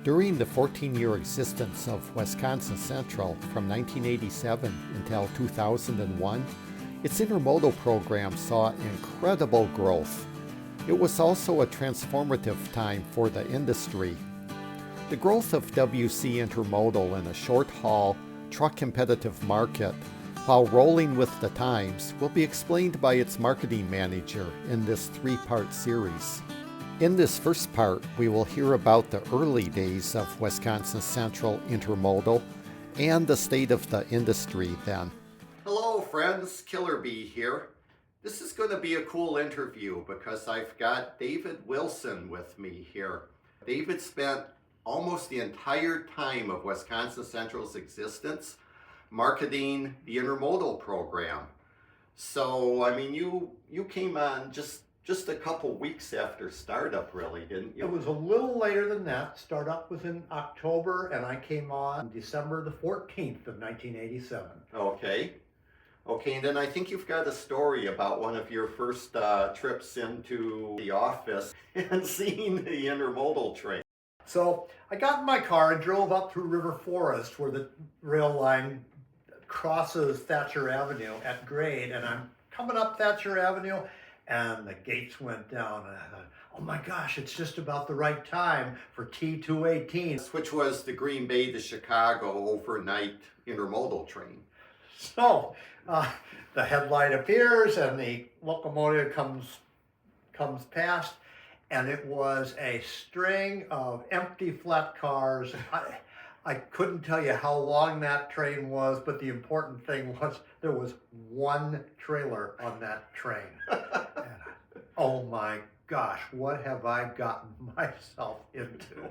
During the 14-year existence of Wisconsin Central from 1987 until 2001, its intermodal program saw incredible growth. It was also a transformative time for the industry. The growth of WC Intermodal in a short-haul, truck-competitive market, while rolling with the times, will be explained by its marketing manager in this three-part series. In this first part, we will hear about the early days of Wisconsin Central Intermodal and the state of the industry then. Hello friends, KillerBee here. This is going to be a cool interview because I've got David Wilson with me here. David spent almost the entire time of Wisconsin Central's existence marketing the intermodal program. So, I mean, you came on just a couple weeks after startup, really, didn't you? It was a little later than that. Startup was in October, and I came on December the 14th of 1987. Okay, and then I think you've got a story about one of your first trips into the office and seeing the intermodal train. So I got in my car and drove up through River Forest, where the rail line crosses Thatcher Avenue at grade, and I'm coming up Thatcher Avenue, and the gates went down, and I thought, oh my gosh, it's just about the right time for T218. Which was the Green Bay to Chicago overnight intermodal train. So the headlight appears, and the locomotive comes past, and it was a string of empty flat cars. I couldn't tell you how long that train was, but the important thing was there was one trailer on that train. And oh my gosh, what have I gotten myself into?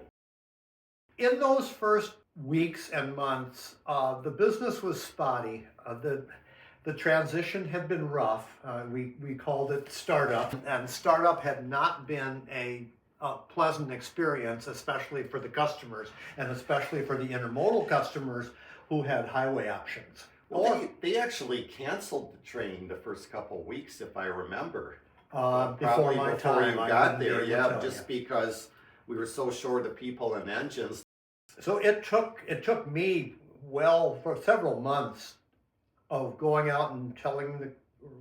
In those first weeks and months, the business was spotty. The transition had been rough. We called it startup, and startup had not been a pleasant experience, especially for the customers and especially for the intermodal customers who had highway options. Well, they actually canceled the train the first couple of weeks, if I remember. Before my time, you got there, yeah, just because we were so short of people and engines. So it took me for several months of going out and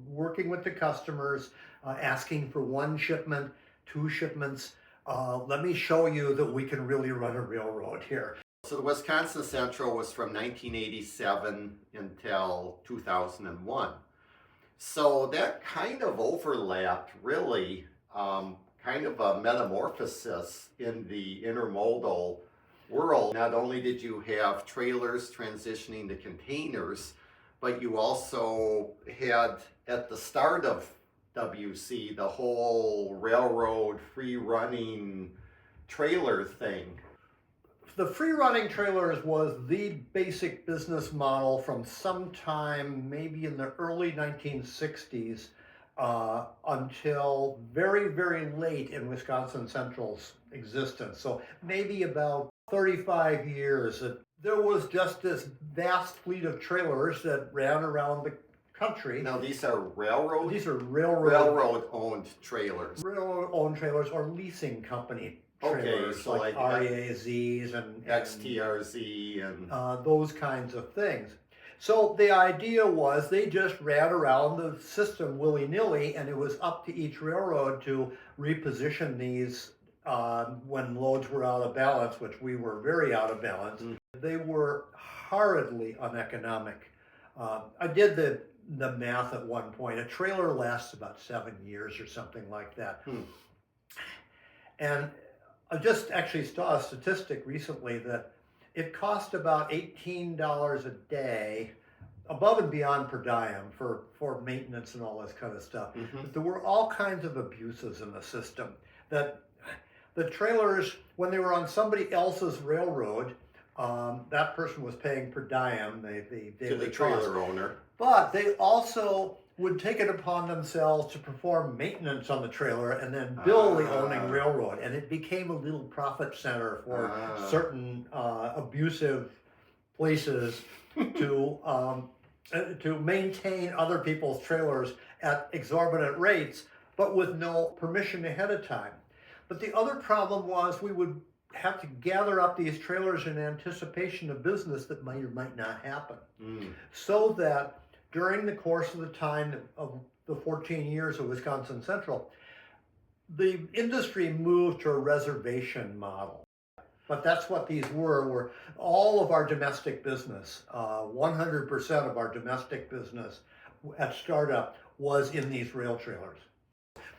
working with the customers, asking for one shipment, two shipments. Let me show you that we can really run a railroad here. So the Wisconsin Central was from 1987 until 2001. So that kind of overlapped, really, kind of a metamorphosis in the intermodal world. Not only did you have trailers transitioning to containers, but you also had, at the start of WC, the whole railroad free-running trailer thing. The free-running trailers was the basic business model from sometime maybe in the early 1960s until very, very late in Wisconsin Central's existence. So maybe about 35 years. There was just this vast fleet of trailers that ran around the country. Now these are railroad? These are railroad-owned trailers. Railroad-owned trailers or leasing company trailers, so like RAZs and XTRZ and those kinds of things. So the idea was they just ran around the system willy-nilly, and it was up to each railroad to reposition these when loads were out of balance, which we were very out of balance. They were horridly uneconomic. I did the math at one point. A trailer lasts about 7 years or something like that. And I just actually saw a statistic recently that it cost about $18 a day, above and beyond per diem, for maintenance and all this kind of stuff. But there were all kinds of abuses in the system. That the trailers, when they were on somebody else's railroad, that person was paying per diem, to the trailer owner. But they also would take it upon themselves to perform maintenance on the trailer and then bill the owning railroad. And it became a little profit center for certain abusive places to maintain other people's trailers at exorbitant rates, but with no permission ahead of time. But the other problem was we would have to gather up these trailers in anticipation of business that might or might not happen. So that during the course of the time of the 14 years of Wisconsin Central, the industry moved to a reservation model. But that's what these were all of our domestic business, 100% of our domestic business at startup was in these rail trailers.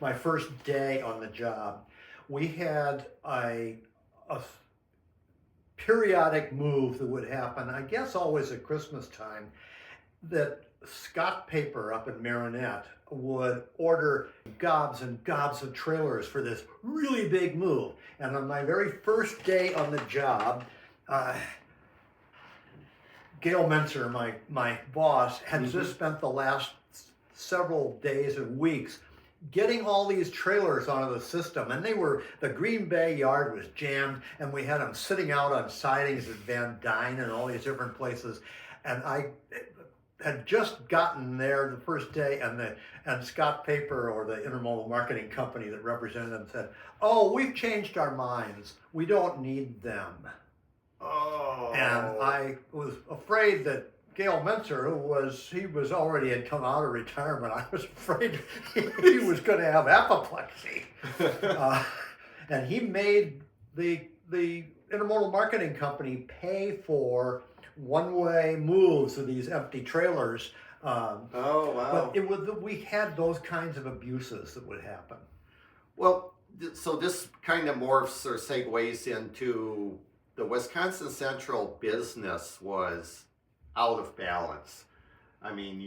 My first day on the job, we had a periodic move that would happen, I guess always at Christmas time, that Scott Paper up in Marinette would order gobs and gobs of trailers for this really big move. And on my very first day on the job, Gail Menser, my boss, had just spent the last several days and weeks getting all these trailers onto the system, and the Green Bay yard was jammed, and we had them sitting out on sidings at Van Dyne and all these different places. And I had just gotten there the first day, and Scott Paper, or the Intermodal marketing company that represented them, said, "Oh, we've changed our minds. We don't need them." Oh. And I was afraid that Gail Menser, he was already had come out of retirement, I was afraid he was going to have apoplexy. And he made the Intermodal marketing company pay for one-way moves of these empty trailers. Oh, wow. But we had those kinds of abuses that would happen. Well, so this kind of morphs or segues into the Wisconsin Central business was out of balance. I mean,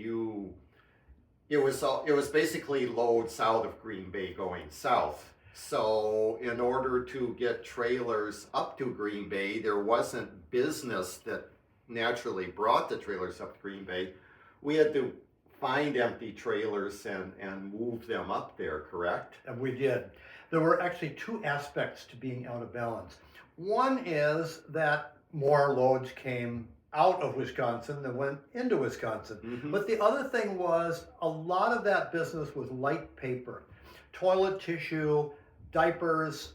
it was basically loads out of Green Bay going south. So in order to get trailers up to Green Bay, there wasn't business that naturally brought the trailers up to Green Bay. We had to find empty trailers and move them up there, correct? And we did. There were actually two aspects to being out of balance. One is that more loads came out of Wisconsin than went into Wisconsin. Mm-hmm. But the other thing was a lot of that business was light paper, toilet tissue, diapers,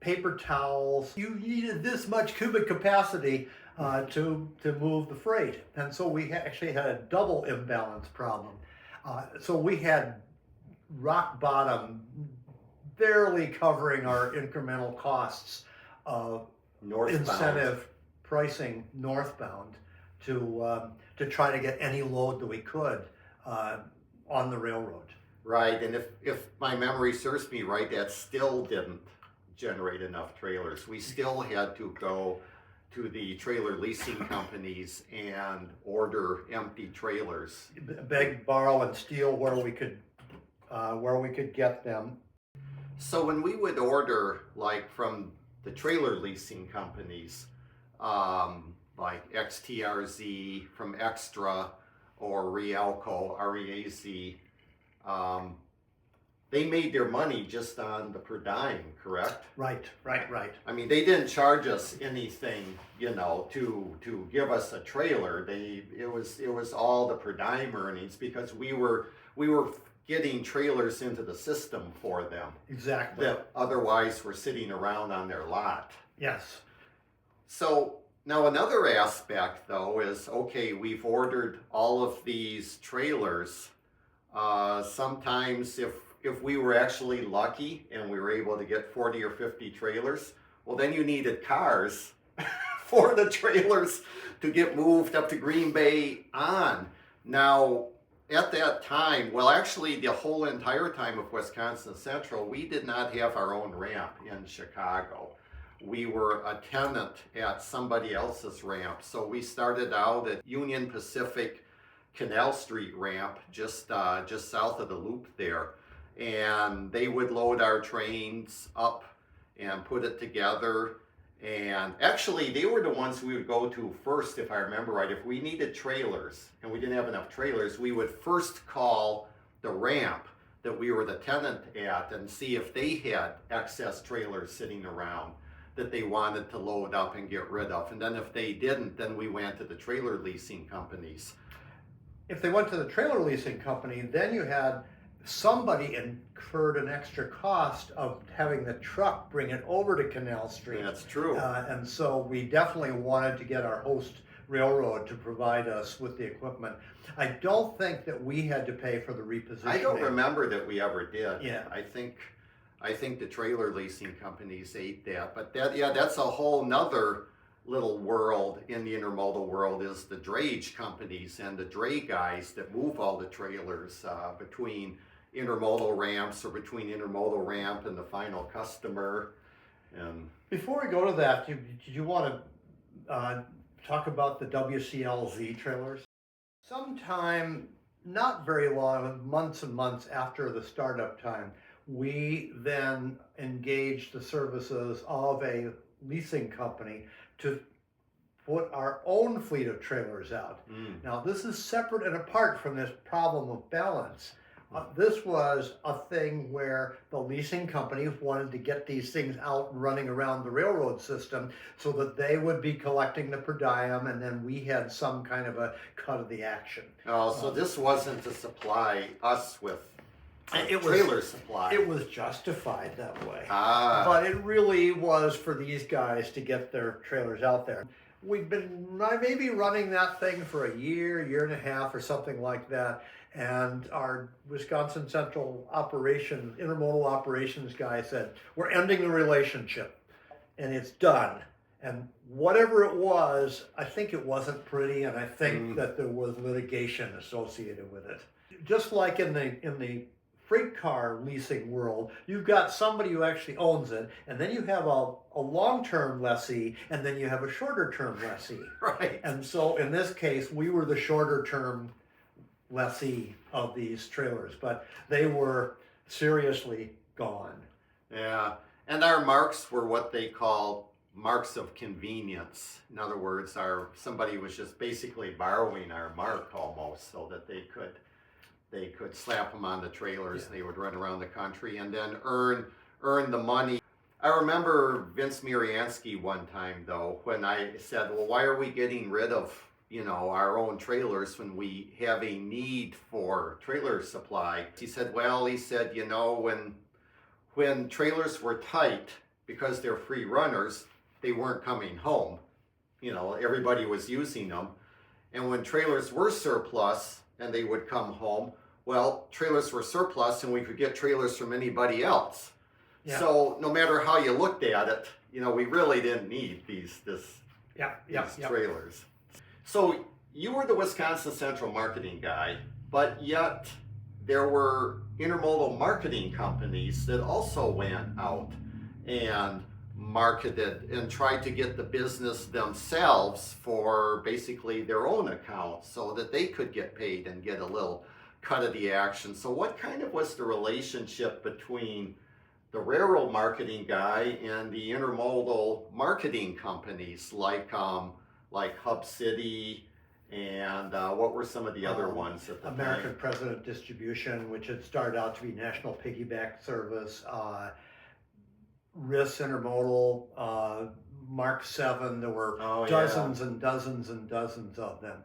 paper towels. You needed this much cubic capacity to move the freight. And so we actually had a double imbalance problem. So we had rock bottom, barely covering our incremental costs of incentive pricing northbound to try to get any load that we could on the railroad. Right, and if my memory serves me right, that still didn't generate enough trailers. We still had to go to the trailer leasing companies and order empty trailers. Beg, borrow, and steal where we could get them. So when we would order, like from the trailer leasing companies, like XTRZ from Extra or Rialco, REAZ, they made their money just on the per dime, correct? Right. I mean, they didn't charge us anything, to give us a trailer. It was all the per dime earnings because we were getting trailers into the system for them. Exactly. That otherwise were sitting around on their lot. Yes. So now another aspect though is, okay, we've ordered all of these trailers. Sometimes if we were actually lucky and we were able to get 40 or 50 trailers, well then you needed cars for the trailers to get moved up to Green Bay on. Now, at that time, well actually the whole entire time of Wisconsin Central, we did not have our own ramp in Chicago. We were a tenant at somebody else's ramp. So we started out at Union Pacific Canal Street ramp, just south of the loop there. And they would load our trains up and put it together. And actually, they were the ones we would go to first, if I remember right. If we needed trailers and we didn't have enough trailers, we would first call the ramp that we were the tenant at and see if they had excess trailers sitting around that they wanted to load up and get rid of. And then if they didn't, then we went to the trailer leasing companies. If they went to the trailer leasing company, then you had somebody incurred an extra cost of having the truck bring it over to Canal Street. That's true. And so we definitely wanted to get our host railroad to provide us with the equipment. I don't think that we had to pay for the repositioning. I don't remember that we ever did. Yeah. I think the trailer leasing companies ate that. But that's a whole nother little world in the intermodal world, is the drayage companies and the dray guys that move all the trailers between intermodal ramps or between intermodal ramp and the final customer. And before we go to that, did you want to talk about the WCLZ trailers? Sometime not very long, months and months after the startup time, we then engaged the services of a leasing company to put our own fleet of trailers out. Now, this is separate and apart from this problem of balance. This was a thing where the leasing companies wanted to get these things out and running around the railroad system so that they would be collecting the per diem, and then we had some kind of a cut of the action. oh, so this wasn't to supply us with It was- trailer supply. It was justified that way. Ah, But it really was for these guys to get their trailers out there. We've been maybe running that thing for a year and a half or something like that. And our Wisconsin Central intermodal operations guy said, we're ending the relationship and it's done. And whatever it was, I think it wasn't pretty, and I think that there was litigation associated with it. Just like in the freight car leasing world, you've got somebody who actually owns it, and then you have a long-term lessee, and then you have a shorter-term lessee. right. And so in this case, we were the shorter-term lessee of these trailers, but they were seriously gone. Yeah, and our marks were what they call marks of convenience. In other words, somebody was just basically borrowing our mark almost, so that they could slap them on the trailers. Yeah. They would run around the country and then earn the money. I remember Vince Miriansky one time though, when I said, well, why are we getting rid of our own trailers when we have a need for trailer supply? He said, when trailers were tight, because they're free runners, they weren't coming home. Everybody was using them. And when trailers were surplus and they would come home, well, trailers were surplus and we could get trailers from anybody else. Yeah. So no matter how you looked at it, we really didn't need these trailers. So you were the Wisconsin Central marketing guy, but yet there were intermodal marketing companies that also went out and marketed and tried to get the business themselves for basically their own account so that they could get paid and get a little cut of the action. So what kind of was the relationship between the railroad marketing guy and the intermodal marketing companies like Hub City and what were some of the other ones at the American time? President Distribution, which had started out to be National Piggyback Service, RIS Intermodal, Mark 7, there were dozens and dozens and dozens of them.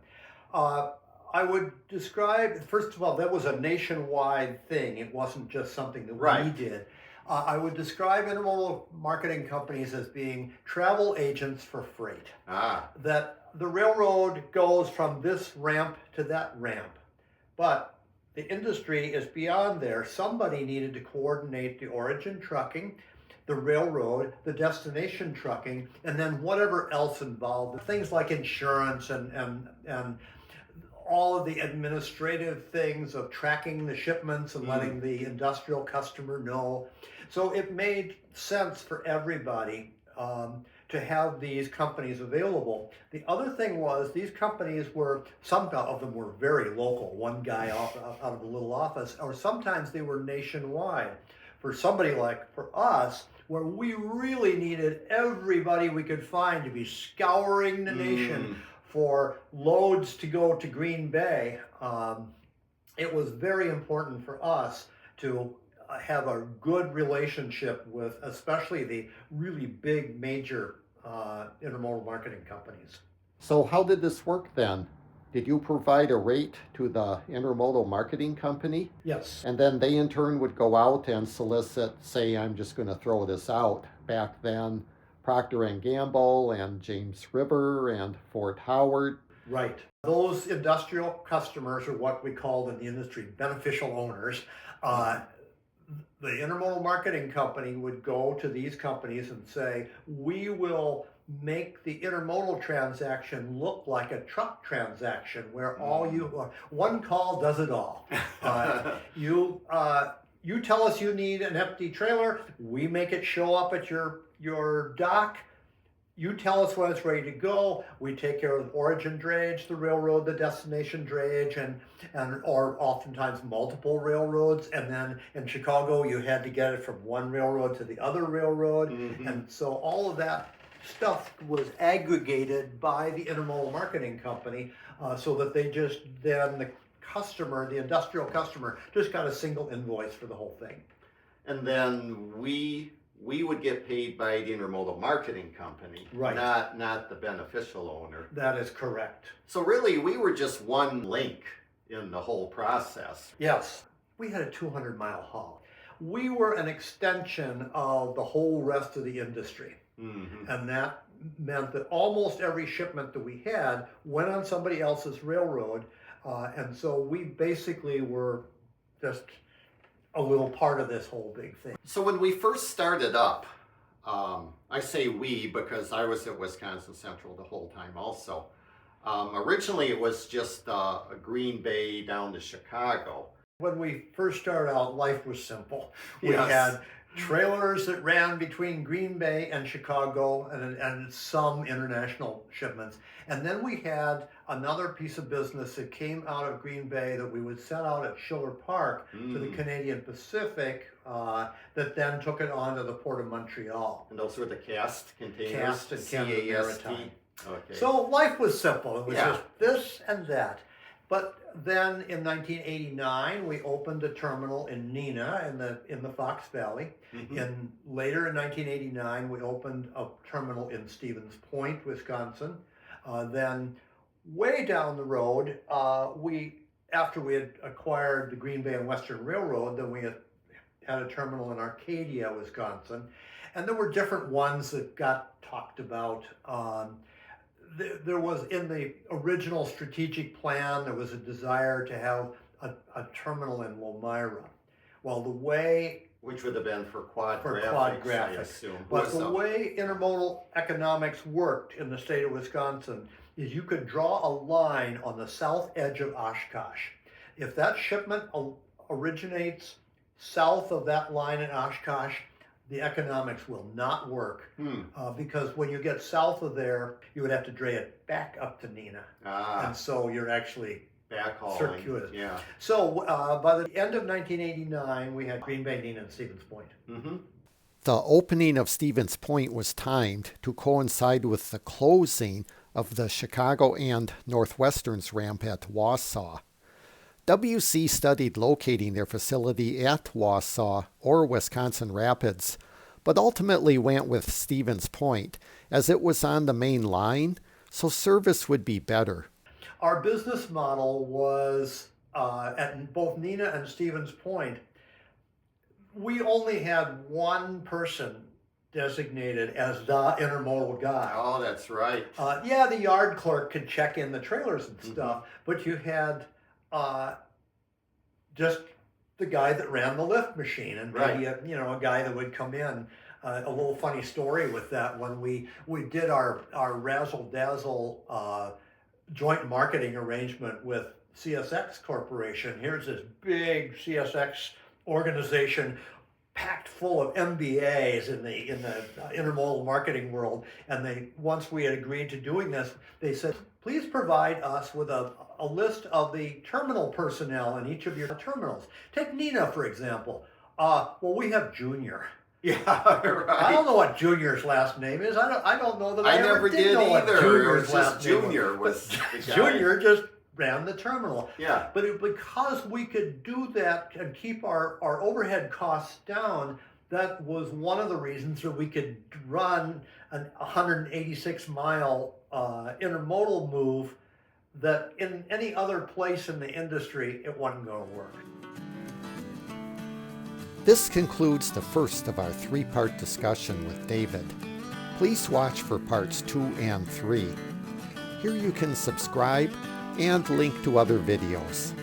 I would describe, first of all, that was a nationwide thing. It wasn't just something that we did. I would describe intermodal marketing companies as being travel agents for freight. That the railroad goes from this ramp to that ramp. But the industry is beyond there. Somebody needed to coordinate the origin trucking, the railroad, the destination trucking, and then whatever else involved. Things like insurance and all of the administrative things of tracking the shipments and letting the industrial customer know. So it made sense for everybody to have these companies available. The other thing was these companies some of them were very local, one guy out of a little office, or sometimes they were nationwide. For somebody like for us, where we really needed everybody we could find to be scouring the nation for loads to go to Green Bay, it was very important for us to have a good relationship with especially the really big major intermodal marketing companies. So how did this work then? did you provide a rate to the intermodal marketing company? Yes. And then they in turn would go out and solicit, say, I'm just going to throw this out. Back then, Procter and Gamble and James River and Fort Howard. Right. Those industrial customers are what we call in the industry beneficial owners. The intermodal marketing company would go to these companies and say, we will make the intermodal transaction look like a truck transaction where all one call does it all. You tell us you need an empty trailer, we make it show up at your dock. You tell us when it's ready to go. We take care of the origin drayage, the railroad, the destination drayage, and or oftentimes multiple railroads. And then in Chicago, you had to get it from one railroad to the other railroad. And so all of that stuff was aggregated by the intermodal marketing company, so that they just then the customer, the industrial customer, just got a single invoice for the whole thing. And then we would get paid by the intermodal marketing company, right? Not the beneficial owner. That is correct. So really, we were just one link in the whole process. Yes, we had a 200-mile haul. We were an extension of the whole rest of the industry, and that meant that almost every shipment that we had went on somebody else's railroad, and so we basically were just a little part of this whole big thing. So when we first started up, I say we because I was at Wisconsin Central the whole time also. Originally it was just a Green Bay down to Chicago. When we first started out, life was simple. We Yes. had trailers that ran between Green Bay and Chicago and some international shipments. And then we had another piece of business that came out of Green Bay that we would send out at Schiller Park to the Canadian Pacific, that then took it on to the Port of Montreal. And those were the cast containers? Cast and Canada Maritime. Okay. So life was simple. It was Yeah. just this and that. But then in 1989, we opened a terminal in Neenah in the Fox Valley. Later in 1989, we opened a terminal in Stevens Point, Wisconsin. Then way down the road, after we had acquired the Green Bay and Western Railroad, then we had a terminal in Arcadia, Wisconsin. And there were different ones that got talked about. There was, in the original strategic plan, there was a desire to have a terminal in Lomira. Well, the way... Which would have been for quad for graphics, quad I graphics. assume. But the way intermodal economics worked in the state of Wisconsin is you could draw a line on the south edge of Oshkosh. If that shipment originates south of that line in Oshkosh, the economics will not work, because when you get south of there, you would have to dray it back up to Neenah. And so you're actually backhauling. circuitous. Yeah. So by the end of 1989, we had Green Bay, Neenah, and Stevens Point. The opening of Stevens Point was timed to coincide with the closing of the Chicago and Northwestern's ramp at Wausau. WC studied locating their facility at Wausau or Wisconsin Rapids, but ultimately went with Stevens Point as it was on the main line, so service would be better. Our business model was, at both Neenah and Stevens Point, we only had one person designated as the intermodal guy. Oh, that's right. The yard clerk could check in the trailers and stuff, but you had just the guy that ran the lift machine, and maybe a guy that would come in. A little funny story with that, when we did our razzle dazzle joint marketing arrangement with CSX Corporation. Here's this big CSX organization packed full of MBAs in the intermodal marketing world, and once we had agreed to doing this, they said, please provide us with a list of the terminal personnel in each of your terminals. Take Neenah, for example. Well, we have Junior. Yeah, right. I don't know what Junior's last name is. I don't know that I never did know either. what Junior's It was last just name Junior was the guy. Junior just ran the terminal. Yeah. But because we could do that and keep our overhead costs down, that was one of the reasons that we could run an 186-mile intermodal move that in any other place in the industry, it wasn't going to work. This concludes the first of our three-part discussion with David. Please watch for parts 2 and 3. Here you can subscribe and link to other videos.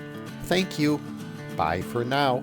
Thank you. Bye for now.